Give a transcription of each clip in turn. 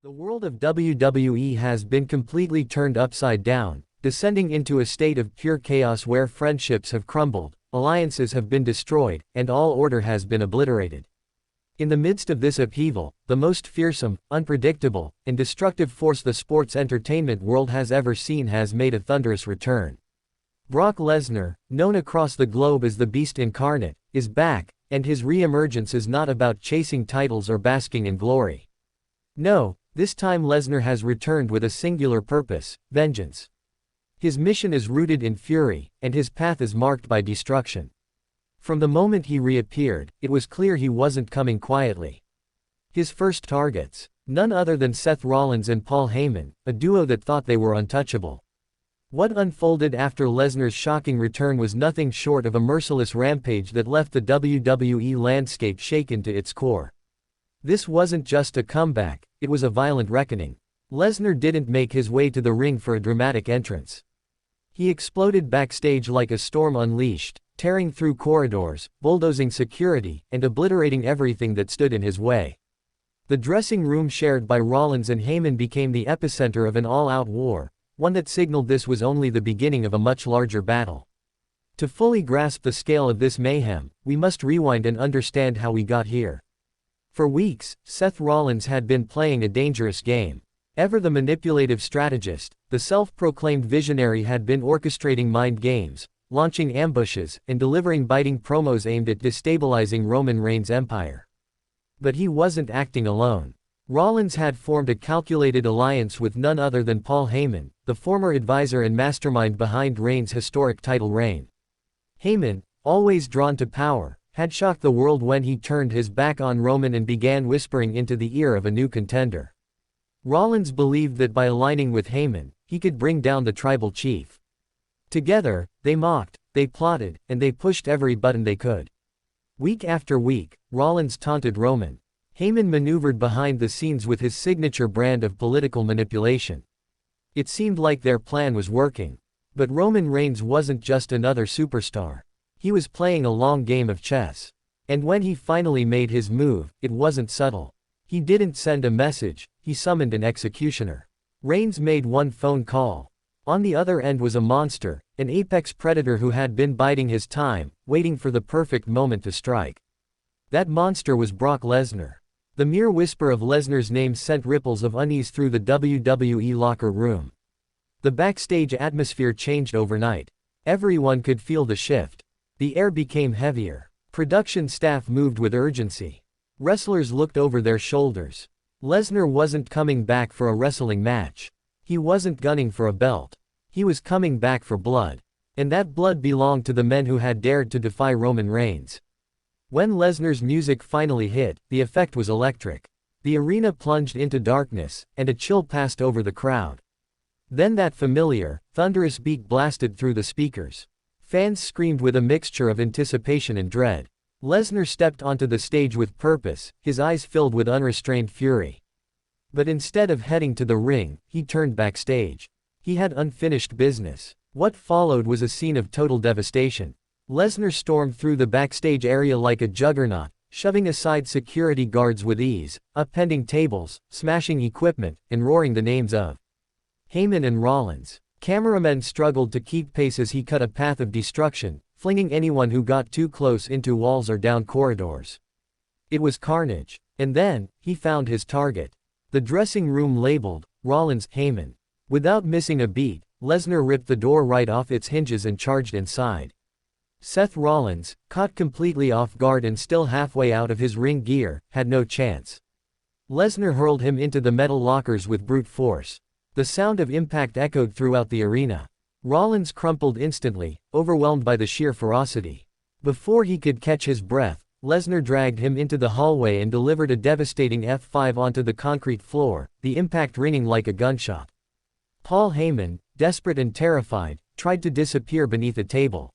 The world of WWE has been completely turned upside down, descending into a state of pure chaos where friendships have crumbled, alliances have been destroyed, and all order has been obliterated. In the midst of this upheaval, the most fearsome, unpredictable, and destructive force the sports entertainment world has ever seen has made a thunderous return. Brock Lesnar, known across the globe as the Beast Incarnate, is back, and his re-emergence is not about chasing titles or basking in glory. No, this time Lesnar has returned with a singular purpose: vengeance. His mission is rooted in fury, and his path is marked by destruction. From the moment he reappeared, it was clear he wasn't coming quietly. His first targets, none other than Seth Rollins and Paul Heyman, a duo that thought they were untouchable. What unfolded after Lesnar's shocking return was nothing short of a merciless rampage that left the WWE landscape shaken to its core. This wasn't just a comeback, it was a violent reckoning. Lesnar didn't make his way to the ring for a dramatic entrance. He exploded backstage like a storm unleashed, tearing through corridors, bulldozing security, and obliterating everything that stood in his way. The dressing room shared by Rollins and Heyman became the epicenter of an all-out war, one that signaled this was only the beginning of a much larger battle. To fully grasp the scale of this mayhem, we must rewind and understand how we got here. For weeks, Seth Rollins had been playing a dangerous game. Ever the manipulative strategist, the self-proclaimed visionary had been orchestrating mind games, launching ambushes, and delivering biting promos aimed at destabilizing Roman Reigns' empire. But he wasn't acting alone. Rollins had formed a calculated alliance with none other than Paul Heyman, the former advisor and mastermind behind Reigns' historic title reign. Heyman, always drawn to power, had shocked the world when he turned his back on Roman and began whispering into the ear of a new contender. Rollins believed that by aligning with Heyman, he could bring down the tribal chief. Together, they mocked, they plotted, and they pushed every button they could. Week after week, Rollins taunted Roman. Heyman maneuvered behind the scenes with his signature brand of political manipulation. It seemed like their plan was working. But Roman Reigns wasn't just another superstar. He was playing a long game of chess. And when he finally made his move, it wasn't subtle. He didn't send a message, he summoned an executioner. Reigns made one phone call. On the other end was a monster, an apex predator who had been biding his time, waiting for the perfect moment to strike. That monster was Brock Lesnar. The mere whisper of Lesnar's name sent ripples of unease through the WWE locker room. The backstage atmosphere changed overnight. Everyone could feel the shift. The air became heavier. Production staff moved with urgency. Wrestlers looked over their shoulders. Lesnar wasn't coming back for a wrestling match. He wasn't gunning for a belt. He was coming back for blood. And that blood belonged to the men who had dared to defy Roman Reigns. When Lesnar's music finally hit, the effect was electric. The arena plunged into darkness, and a chill passed over the crowd. Then that familiar, thunderous beat blasted through the speakers. Fans screamed with a mixture of anticipation and dread. Lesnar stepped onto the stage with purpose, his eyes filled with unrestrained fury. But instead of heading to the ring, he turned backstage. He had unfinished business. What followed was a scene of total devastation. Lesnar stormed through the backstage area like a juggernaut, shoving aside security guards with ease, upending tables, smashing equipment, and roaring the names of Heyman and Rollins. Cameramen struggled to keep pace as he cut a path of destruction, flinging anyone who got too close into walls or down corridors. It was carnage. And then, he found his target. The dressing room labeled, Rollins, Heyman. Without missing a beat, Lesnar ripped the door right off its hinges and charged inside. Seth Rollins, caught completely off guard and still halfway out of his ring gear, had no chance. Lesnar hurled him into the metal lockers with brute force. The sound of impact echoed throughout the arena. Rollins crumpled instantly, overwhelmed by the sheer ferocity. Before he could catch his breath, Lesnar dragged him into the hallway and delivered a devastating F5 onto the concrete floor, the impact ringing like a gunshot. Paul Heyman, desperate and terrified, tried to disappear beneath a table.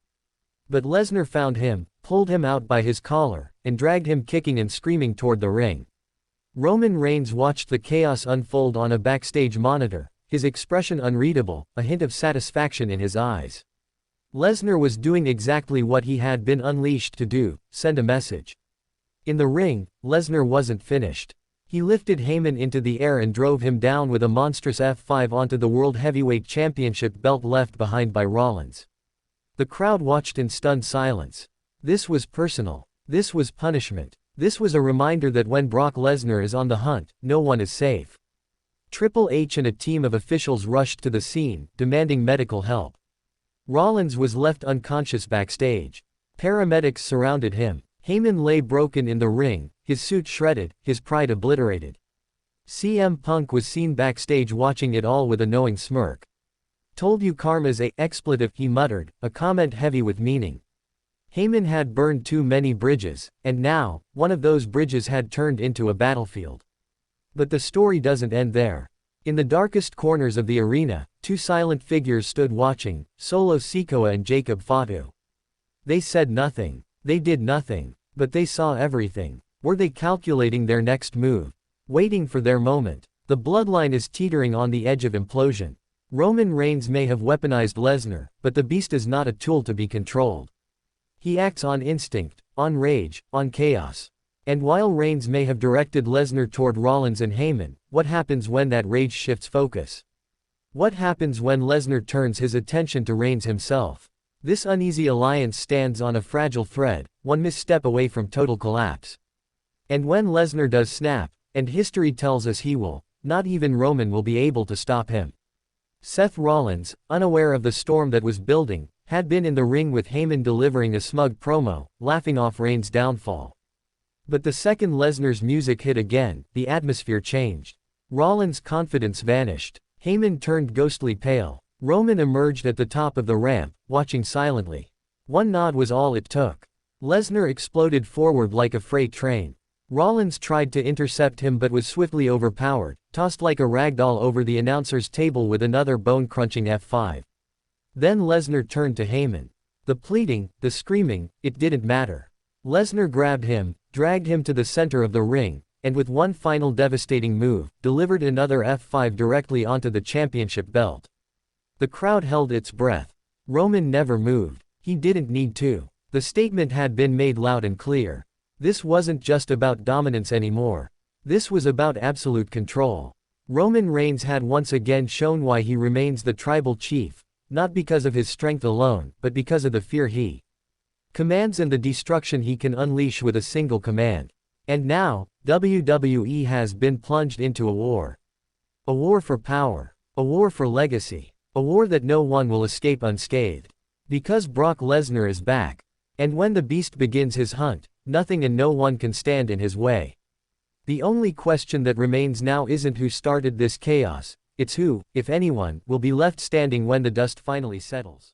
But Lesnar found him, pulled him out by his collar, and dragged him kicking and screaming toward the ring. Roman Reigns watched the chaos unfold on a backstage monitor, his expression unreadable, a hint of satisfaction in his eyes. Lesnar was doing exactly what he had been unleashed to do: send a message. In the ring, Lesnar wasn't finished. He lifted Heyman into the air and drove him down with a monstrous F5 onto the World Heavyweight Championship belt left behind by Rollins. The crowd watched in stunned silence. This was personal. This was punishment. This was a reminder that when Brock Lesnar is on the hunt, no one is safe. Triple H and a team of officials rushed to the scene, demanding medical help. Rollins was left unconscious backstage. Paramedics surrounded him. Heyman lay broken in the ring, his suit shredded, his pride obliterated. CM Punk was seen backstage watching it all with a knowing smirk. "Told you karma's a expletive," he muttered, a comment heavy with meaning. Heyman had burned too many bridges, and now, one of those bridges had turned into a battlefield. But the story doesn't end there. In the darkest corners of the arena, two silent figures stood watching, Solo Sikoa and Jacob Fatu. They said nothing. They did nothing. But they saw everything. Were they calculating their next move? Waiting for their moment? The bloodline is teetering on the edge of implosion. Roman Reigns may have weaponized Lesnar, but the beast is not a tool to be controlled. He acts on instinct, on rage, on chaos. And while Reigns may have directed Lesnar toward Rollins and Heyman, what happens when that rage shifts focus? What happens when Lesnar turns his attention to Reigns himself? This uneasy alliance stands on a fragile thread, one misstep away from total collapse. And when Lesnar does snap, and history tells us he will, not even Roman will be able to stop him. Seth Rollins, unaware of the storm that was building, had been in the ring with Heyman delivering a smug promo, laughing off Reigns' downfall. But the second Lesnar's music hit again, the atmosphere changed. Rollins' confidence vanished. Heyman turned ghostly pale. Roman emerged at the top of the ramp, watching silently. One nod was all it took. Lesnar exploded forward like a freight train. Rollins tried to intercept him but was swiftly overpowered, tossed like a ragdoll over the announcer's table with another bone-crunching F5. Then Lesnar turned to Heyman. The pleading, the screaming, it didn't matter. Lesnar grabbed him, dragged him to the center of the ring, and with one final devastating move, delivered another F5 directly onto the championship belt. The crowd held its breath. Roman never moved. He didn't need to. The statement had been made loud and clear. This wasn't just about dominance anymore. This was about absolute control. Roman Reigns had once again shown why he remains the tribal chief, not because of his strength alone, but because of the fear he commands and the destruction he can unleash with a single command. And now, WWE has been plunged into a war. A war for power. A war for legacy. A war that no one will escape unscathed. Because Brock Lesnar is back. And when the beast begins his hunt, nothing and no one can stand in his way. The only question that remains now isn't who started this chaos, it's who, if anyone, will be left standing when the dust finally settles.